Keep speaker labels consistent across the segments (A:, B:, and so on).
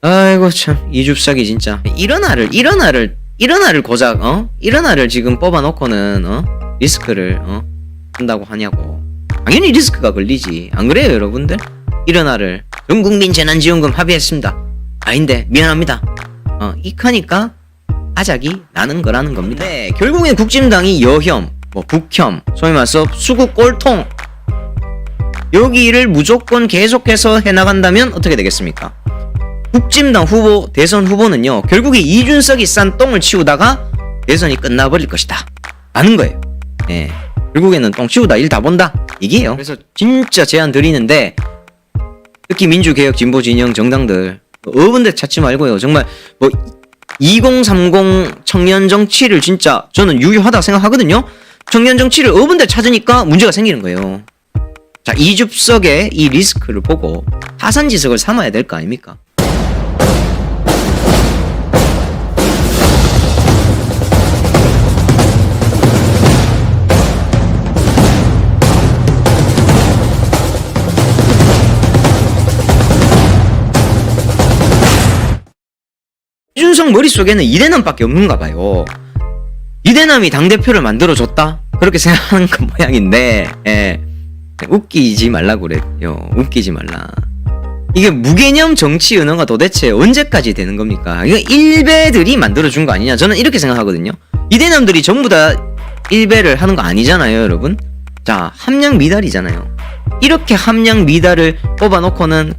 A: 아이고 참 이줍석이 진짜 이런 알을 고작 이런 알을 지금 뽑아놓고는 리스크를 한다고 하냐고. 당연히 리스크가 걸리지. 안 그래요 여러분들? 이런 알을 전국민 재난지원금 합의했습니다. 아닌데 미안합니다. 익하니까 아작이 나는 거라는 겁니다. 네, 결국엔 국진당이 여혐, 북혐, 소위 말해서 수구 꼴통 여기를 무조건 계속해서 해나간다면 어떻게 되겠습니까? 국진당 후보, 대선 후보는요 결국에 이준석이 싼 똥을 치우다가 대선이 끝나버릴 것이다 라는 거예요. 예, 결국에는 똥 치우다 일 다 본다 이게요. 그래서 진짜 제안 드리는데 특히 민주개혁 진보 진영 정당들 어른데 찾지 말고요. 정말 2030 청년 정치를 진짜 저는 유효하다고 생각하거든요. 청년 정치를 어른데 찾으니까 문제가 생기는 거예요. 자, 이줍석의 이 리스크를 보고 타산지석을 삼아야 될 거 아닙니까? 이준석 머릿속에는 이대남밖에 없는가 봐요. 이대남이 당대표를 만들어줬다? 그렇게 생각하는 건 모양인데, 예. 웃기지 말라고 그래요. 웃기지 말라. 이게 무개념 정치 은어가 도대체 언제까지 되는 겁니까? 이거 일베들이 만들어준 거 아니냐? 저는 이렇게 생각하거든요. 이대남들이 전부 다 일베를 하는 거 아니잖아요, 여러분? 자, 함량 미달이잖아요. 이렇게 함량 미달을 뽑아놓고는,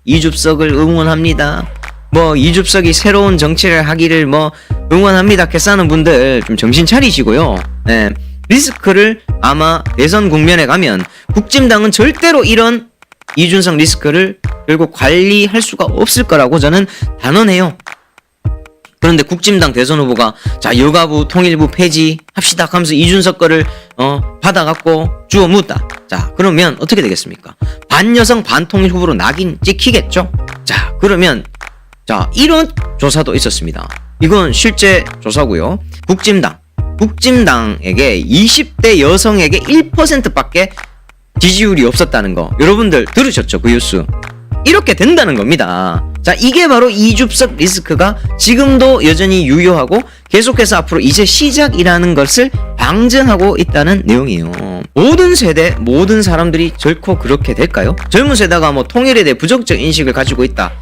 A: 이줍석을 응원합니다. 이줍석이 새로운 정치를 하기를 응원합니다. 캐싸는 분들 좀 정신 차리시고요. 네. 리스크를 아마 대선 국면에 가면 국진당은 절대로 이런 이준석 리스크를 결국 관리할 수가 없을 거라고 저는 단언해요. 그런데 국진당 대선 후보가 자 여가부 통일부 폐지합시다 하면서 이준석 거를 받아갖고 주워 묻다. 자 그러면 어떻게 되겠습니다. 반여성 반통일 후보로 낙인 찍히겠죠. 자 그러면 자 이런 조사도 있었습니다. 이건 실제 조사고요. 국진당에게 20대 여성에게 1%밖에 지지율이 없었다는 거 여러분들 들으셨죠? 그 뉴스. 이렇게 된다는 겁니다. 자 이게 바로 이줍석 리스크가 지금도 여전히 유효하고 계속해서 앞으로 이제 시작이라는 것을 방증하고 있다는 내용이에요. 모든 세대 모든 사람들이 결코 그렇게 될까요? 젊은 세대가 통일에 대해 부정적 인식을 가지고 있다.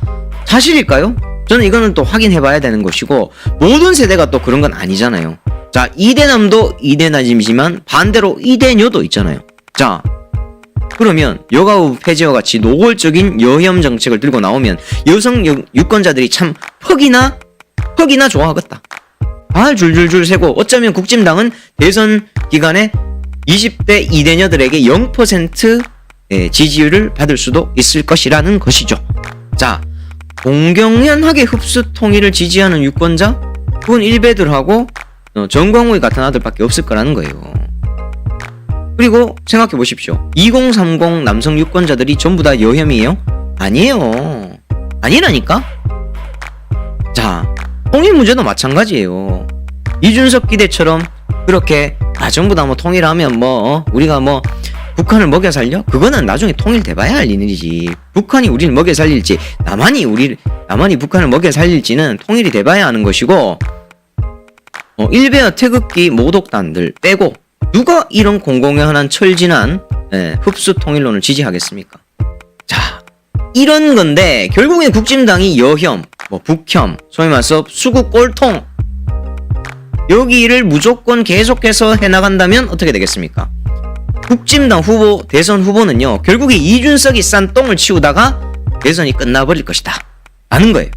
A: 사실일까요? 저는 이거는 또 확인해 봐야 되는 것이고 모든 세대가 또 그런 건 아니잖아요. 자 이대남도 이대남이지만 반대로 이대녀도 있잖아요. 자 그러면 여가부 폐지와 같이 노골적인 여혐 정책을 들고 나오면 여성 유권자들이 참 퍽이나 좋아하겠다. 발 줄줄줄 세고 어쩌면 국진당은 대선 기간에 20대 이대녀들에게 0% 지지율을 받을 수도 있을 것이라는 것이죠. 자 공경연하게 흡수 통일을 지지하는 유권자? 그건 일베들하고 정광훈 같은 아들밖에 없을 거라는 거예요. 그리고 생각해 보십시오. 2030 남성 유권자들이 전부 다 여혐이에요? 아니에요. 아니라니까? 자, 통일 문제도 마찬가지예요. 이준석 기대처럼 그렇게 전부 다 통일하면 우리가 북한을 먹여 살려? 그거는 나중에 통일돼봐야 할 일이지. 북한이 우리를 먹여 살릴지 남한이 북한을 먹여 살릴지는 통일이 돼봐야 하는 것이고 일베와 태극기 모독단들 빼고 누가 이런 공공연한 철진한 흡수 통일론을 지지하겠습니까? 자 이런 건데 결국엔 국진당이 여혐, 북혐, 소위 말해서 수구 꼴통 여기를 무조건 계속해서 해나간다면 어떻게 되겠습니까? 국진당 후보, 대선 후보는요 결국에 이준석이 싼 똥을 치우다가 대선이 끝나버릴 것이다 라는 거예요.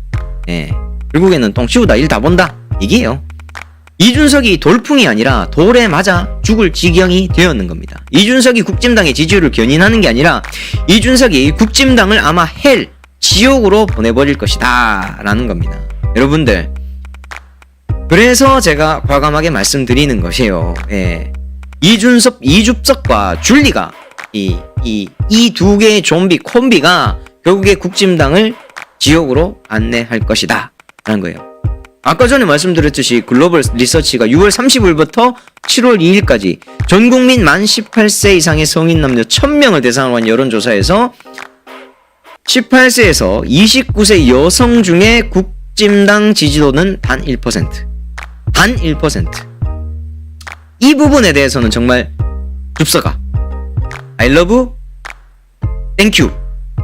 A: 결국에는 똥 치우다 일 다 본다 이게요. 이준석이 돌풍이 아니라 돌에 맞아 죽을 지경이 되었는 겁니다. 이준석이 국진당의 지지율을 견인하는 게 아니라 이준석이 국진당을 아마 지옥으로 보내버릴 것이다 라는 겁니다. 여러분들 그래서 제가 과감하게 말씀드리는 것이에요. 이줍석과 줄리가 이 두 개의 좀비 콤비가 결국에 국진당을 지옥으로 안내할 것이다 라는 거예요. 아까 전에 말씀드렸듯이 글로벌 리서치가 6월 30일부터 7월 2일까지 전국민 만 18세 이상의 성인 남녀 1000명을 대상으로 한 여론조사에서 18세에서 29세 여성 중에 국진당 지지도는 단 1%. 단 1%. 이 부분에 대해서는 정말 줍서가 I love, thank you,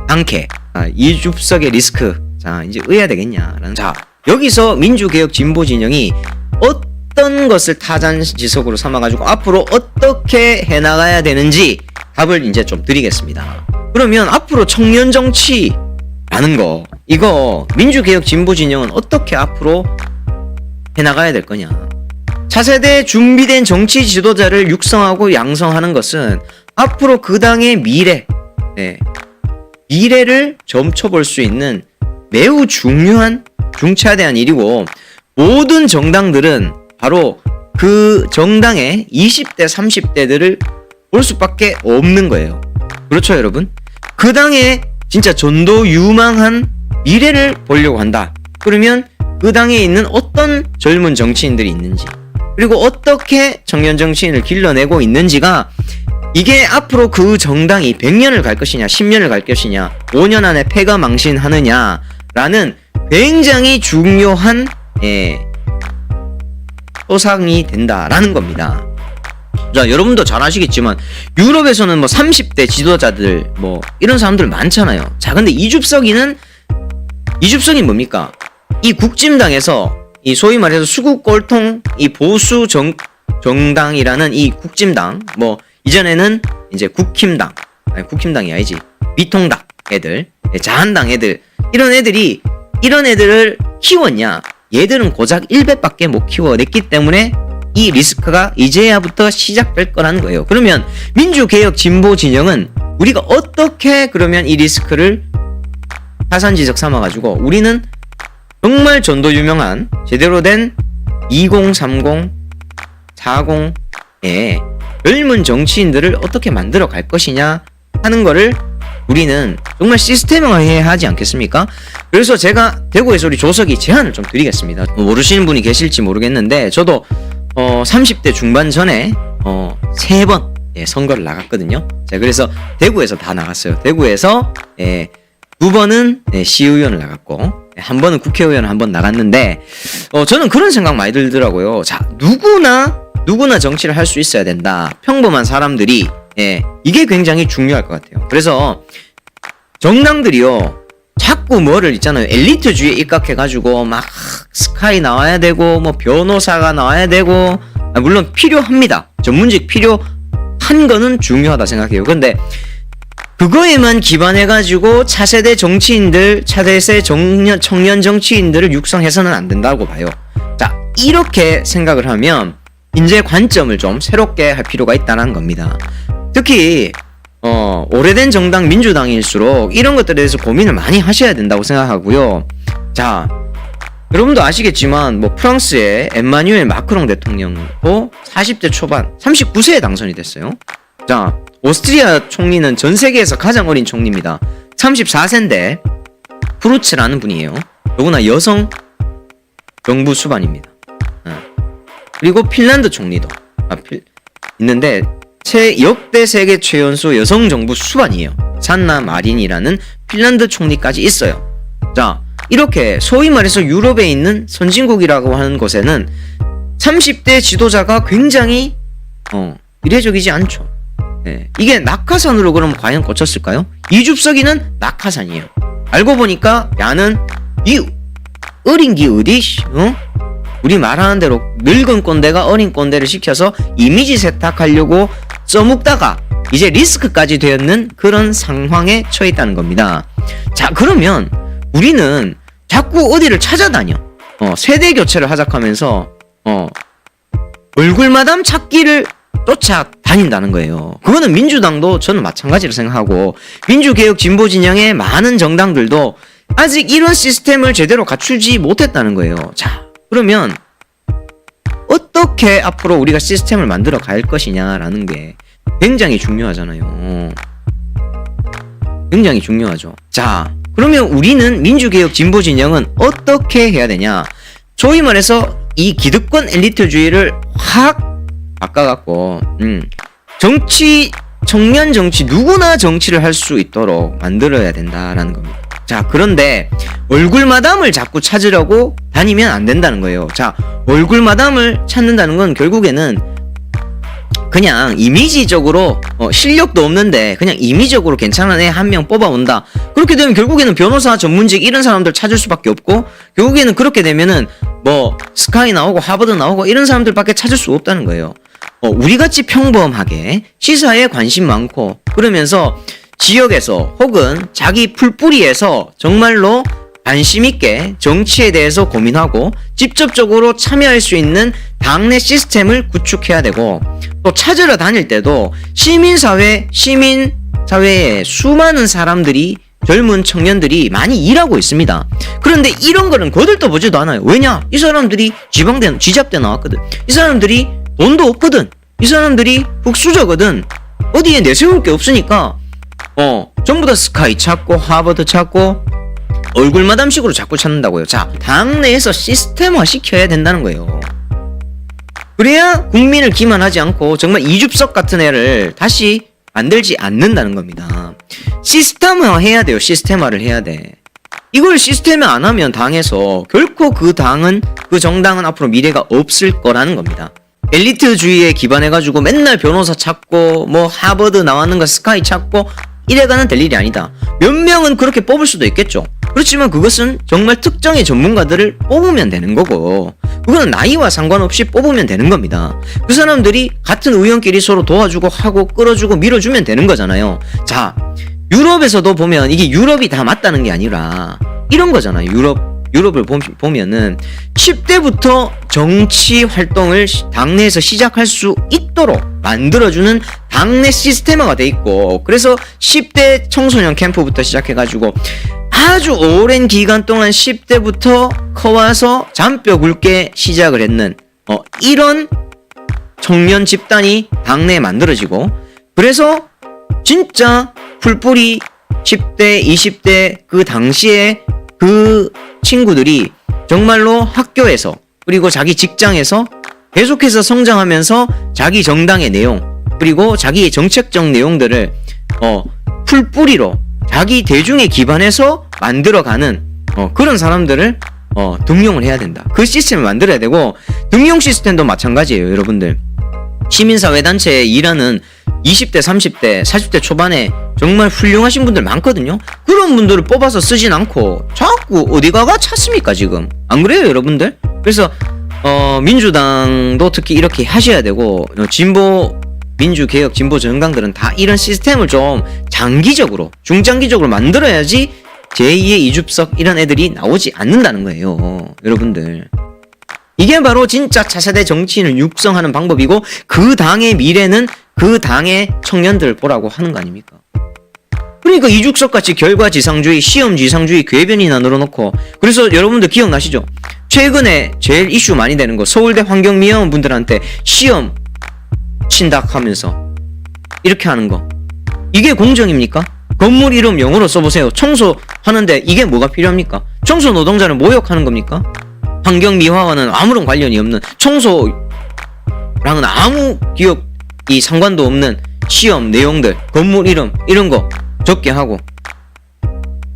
A: 당캐. 이 줍석의 리스크. 자, 이제 의해야 되겠냐라는. 자, 여기서 민주개혁 진보 진영이 어떤 것을 타잔지석으로 삼아가지고 앞으로 어떻게 해나가야 되는지 답을 이제 좀 드리겠습니다. 그러면 앞으로 청년 정치라는 거, 이거 민주개혁 진보 진영은 어떻게 앞으로 해나가야 될 거냐. 차세대 준비된 정치 지도자를 육성하고 양성하는 것은 앞으로 그 당의 미래를 점쳐볼 수 있는 매우 중요한 중차대한 일이고, 모든 정당들은 바로 그 정당의 20대 30대들을 볼 수밖에 없는 거예요. 그렇죠, 여러분? 그 당의 진짜 전도 유망한 미래를 보려고 한다. 그러면 그 당에 있는 어떤 젊은 정치인들이 있는지, 그리고 어떻게 청년 정치인을 길러내고 있는지가, 이게 앞으로 그 정당이 100년을 갈 것이냐 10년을 갈 것이냐 5년 안에 패가 망신하느냐라는 굉장히 중요한 소상이 된다라는 겁니다. 자, 여러분도 잘 아시겠지만 유럽에서는 뭐 30대 지도자들 뭐 이런 사람들 많잖아요. 자, 근데 이줍석이 뭡니까? 이 국진당에서 이 소위 말해서 수구 꼴통 이 보수 정당이라는 이 국진당, 뭐 이전에는 이제 국힘당, 아니 국힘당이 아니지, 미통당 애들, 자한당 애들, 이런 애들을 키웠냐? 얘들은 고작 1배밖에 못 키워냈기 때문에 이 리스크가 이제야부터 시작될 거라는 거예요. 그러면 민주개혁 진보 진영은 우리가 어떻게 그러면 이 리스크를 타산지석 삼아가지고 우리는 정말 전도 유명한 제대로 된 2030, 40의 젊은 정치인들을 어떻게 만들어 갈 것이냐 하는 거를 우리는 정말 시스템화해야 하지 않겠습니까? 그래서 제가 대구에서 우리 조석이 제안을 좀 드리겠습니다. 모르시는 분이 계실지 모르겠는데 저도 30대 중반 전에 3번 선거를 나갔거든요. 자, 그래서 대구에서 다 나갔어요. 대구에서 2번은 시의원을 나갔고 한 번은 국회의원을 한 번 나갔는데 저는 그런 생각 많이 들더라고요. 자, 누구나 정치를 할 수 있어야 된다. 평범한 사람들이 이게 굉장히 중요할 것 같아요. 그래서 정당들이요 자꾸 뭐를 있잖아요, 엘리트주의에 입각해가지고 막 스카이 나와야 되고 뭐 변호사가 나와야 되고, 물론 필요합니다. 전문직 필요한 거는 중요하다 생각해요. 근데 그거에만 기반해가지고 차세대 정치인들, 차세대 청년 정치인들을 육성해서는 안 된다고 봐요. 자, 이렇게 생각을 하면 이제 관점을 좀 새롭게 할 필요가 있다는 겁니다. 특히 오래된 정당 민주당일수록 이런 것들에 대해서 고민을 많이 하셔야 된다고 생각하고요. 자, 여러분도 아시겠지만 뭐 프랑스의 엠마뉴엘 마크롱 대통령도 40대 초반 39세에 당선이 됐어요. 자, 오스트리아 총리는 전 세계에서 가장 어린 총리입니다. 34세인데 프루츠라는 분이에요. 더구나 여성 정부 수반입니다. 그리고 핀란드 총리도 있는데 역대 세계 최연소 여성 정부 수반이에요. 산나 마린이라는 핀란드 총리까지 있어요. 자, 이렇게 소위 말해서 유럽에 있는 선진국이라고 하는 곳에는 30대 지도자가 굉장히 이례적이지 않죠. 이게 낙하산으로 그럼 과연 꽂혔을까요? 이줍석이는 낙하산이에요. 알고 보니까 야는 이 어린 기 어디 우리 말하는 대로 늙은 꼰대가 어린 꼰대를 시켜서 이미지 세탁하려고 써먹다가 이제 리스크까지 되었는 그런 상황에 처해 있다는 겁니다. 자, 그러면 우리는 자꾸 어디를 찾아다녀. 세대 교체를 하작하면서 얼굴마담 찾기를 쫓아다닌다는 거예요. 그거는 민주당도 저는 마찬가지로 생각하고 민주개혁 진보 진영의 많은 정당들도 아직 이런 시스템을 제대로 갖추지 못했다는 거예요. 자, 그러면 어떻게 앞으로 우리가 시스템을 만들어 갈 것이냐라는 게 굉장히 중요하잖아요. 굉장히 중요하죠. 자, 그러면 우리는 민주개혁 진보 진영은 어떻게 해야 되냐? 소위 말해서 이 기득권 엘리트주의를 확 바꿔갖고 정치, 청년 정치, 누구나 정치를 할 수 있도록 만들어야 된다라는 겁니다. 자, 그런데 얼굴 마담을 자꾸 찾으려고 다니면 안 된다는 거예요. 자, 얼굴 마담을 찾는다는 건 결국에는 그냥 이미지적으로 실력도 없는데 그냥 이미지적으로 괜찮은 애 한 명 뽑아온다. 그렇게 되면 결국에는 변호사 전문직 이런 사람들 찾을 수밖에 없고, 결국에는 그렇게 되면은 뭐 스카이 나오고 하버드 나오고 이런 사람들밖에 찾을 수 없다는 거예요. 우리같이 평범하게 시사에 관심 많고 그러면서 지역에서 혹은 자기 풀뿌리에서 정말로 관심 있게 정치에 대해서 고민하고 직접적으로 참여할 수 있는 당내 시스템을 구축해야 되고, 또 찾으러 다닐 때도 시민사회에 수많은 사람들이, 젊은 청년들이 많이 일하고 있습니다. 그런데 이런 거는 거들떠 보지도 않아요. 왜냐? 이 사람들이 지잡대 나왔거든. 이 사람들이 돈도 없거든. 이 사람들이 흑수저거든. 어디에 내세울 게 없으니까 전부 다 스카이 찾고 하버드 찾고 얼굴 마담식으로 자꾸 찾는다고요. 자, 당내에서 시스템화 시켜야 된다는 거예요. 그래야 국민을 기만하지 않고 정말 이줍석 같은 애를 다시 만들지 않는다는 겁니다. 시스템화 해야 돼요. 시스템화를 해야 돼. 이걸 시스템화 안 하면 당에서 결코 그 정당은 앞으로 미래가 없을 거라는 겁니다. 엘리트주의에 기반해가지고 맨날 변호사 찾고 뭐 하버드 나왔는 거 스카이 찾고 이래가는 될 일이 아니다. 몇 명은 그렇게 뽑을 수도 있겠죠. 그렇지만 그것은 정말 특정의 전문가들을 뽑으면 되는 거고, 그거는 나이와 상관없이 뽑으면 되는 겁니다. 그 사람들이 같은 의원끼리 서로 도와주고 하고 끌어주고 밀어주면 되는 거잖아요. 자, 유럽에서도 보면 이게 유럽이 다 맞다는 게 아니라 이런 거잖아요. 유럽을 보면은 10대부터 정치 활동을 당내에서 시작할 수 있도록 만들어주는 당내 시스템화가 돼 있고, 그래서 10대 청소년 캠프부터 시작해가지고 아주 오랜 기간 동안 10대부터 커와서 잔뼈 굵게 시작을 했는 이런 청년 집단이 당내에 만들어지고, 그래서 진짜 풀뿌리 10대, 20대 그 당시에 그 친구들이 정말로 학교에서 그리고 자기 직장에서 계속해서 성장하면서 자기 정당의 내용 그리고 자기의 정책적 내용들을 풀뿌리로 자기 대중에 기반해서 만들어가는 그런 사람들을 등용을 해야 된다. 그 시스템을 만들어야 되고, 등용 시스템도 마찬가지예요. 여러분들 시민사회단체에 일하는 20대, 30대, 40대 초반에 정말 훌륭하신 분들 많거든요. 그런 분들을 뽑아서 쓰진 않고 자꾸 어디가가 찾습니까 지금? 안 그래요 여러분들? 그래서 민주당도 특히 이렇게 하셔야 되고, 진보 민주개혁 진보 정당들은 다 이런 시스템을 좀 장기적으로 중장기적으로 만들어야지 제2의 이줍석 이런 애들이 나오지 않는다는 거예요 여러분들. 이게 바로 진짜 차세대 정치인을 육성하는 방법이고, 그 당의 미래는 그 당의 청년들 보라고 하는 거 아닙니까? 그러니까 이죽석같이 결과지상주의, 시험지상주의 궤변이나 늘어놓고, 그래서 여러분들 기억나시죠? 최근에 제일 이슈 많이 되는 거, 서울대 환경미화원 분들한테 시험 친다 하면서 이렇게 하는 거, 이게 공정입니까? 건물 이름 영어로 써보세요. 청소하는데 이게 뭐가 필요합니까? 청소 노동자를 모욕하는 겁니까? 환경미화와는 아무런 관련이 없는, 청소랑은 아무 기업이 상관도 없는 시험 내용들, 건물 이름 이런 거 적게 하고,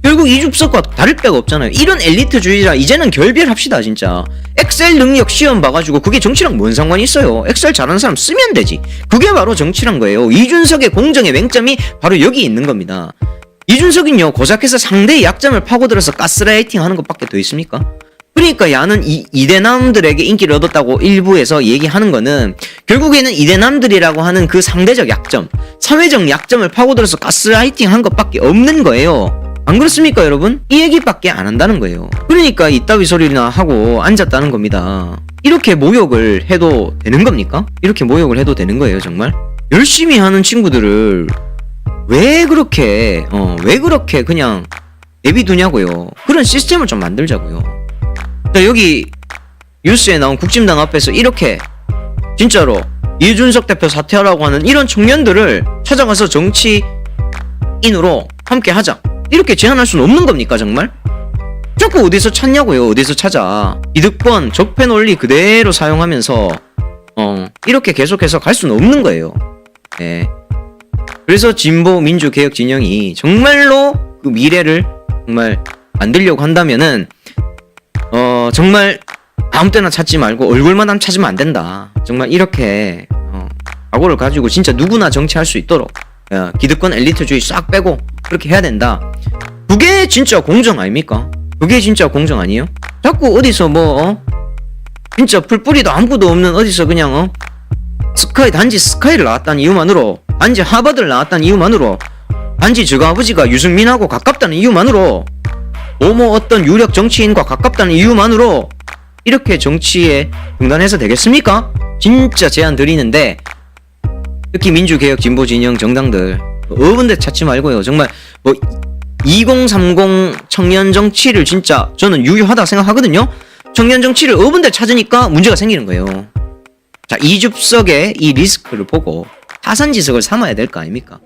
A: 결국 이줍석과 다를 바가 없잖아요. 이런 엘리트주의라 이제는 결별합시다 진짜. 엑셀 능력 시험 봐가지고 그게 정치랑 뭔 상관이 있어요. 엑셀 잘하는 사람 쓰면 되지. 그게 바로 정치란 거예요. 이준석의 공정의 맹점이 바로 여기 있는 겁니다. 이준석은요 고작해서 상대의 약점을 파고들어서 가스라이팅 하는 것밖에 더 있습니까? 그러니까 야는 이대남들에게 인기를 얻었다고 일부에서 얘기하는 거는 결국에는 이대남들이라고 하는 그 상대적 약점, 사회적 약점을 파고들어서 가스라이팅 한 것밖에 없는 거예요. 안 그렇습니까 여러분? 이 얘기밖에 안 한다는 거예요. 그러니까 이따위 소리나 하고 앉았다는 겁니다. 이렇게 모욕을 해도 되는 겁니까? 이렇게 모욕을 해도 되는 거예요 정말? 열심히 하는 친구들을 왜 그렇게 그냥 내비두냐고요. 그런 시스템을 좀 만들자고요. 자, 여기 뉴스에 나온 국진당 앞에서 이렇게 진짜로 이준석 대표 사퇴하라고 하는 이런 청년들을 찾아가서 정치인으로 함께 하자 이렇게 제안할 수는 없는 겁니까 정말? 자꾸 어디서 찾냐고요. 어디서 찾아. 이득권 적폐 논리 그대로 사용하면서 이렇게 계속해서 갈 수는 없는 거예요. 네. 그래서 진보 민주개혁 진영이 정말로 그 미래를 정말 만들려고 한다면은 정말 아무 때나 찾지 말고 얼굴만 찾으면 안 된다. 정말 이렇게 각오를 가지고 진짜 누구나 정치할 수 있도록 기득권 엘리트주의 싹 빼고 그렇게 해야 된다. 그게 진짜 공정 아닙니까? 그게 진짜 공정 아니에요? 자꾸 어디서 진짜 풀뿌리도 아무것도 없는 어디서 그냥 단지 스카이를 나왔다는 이유만으로, 단지 하버드를 나왔다는 이유만으로, 단지 저가 아버지가 유승민하고 가깝다는 이유만으로, 어떤 유력 정치인과 가깝다는 이유만으로 이렇게 정치에 등단해서 되겠습니까? 진짜 제안 드리는데, 특히 민주개혁 진보 진영 정당들 어른데 찾지 말고요. 정말 2030 청년 정치를 진짜 저는 유효하다 생각하거든요. 청년 정치를 어른데 찾으니까 문제가 생기는 거예요. 자, 이줍석의 이 리스크를 보고 타산지석을 삼아야 될 거 아닙니까?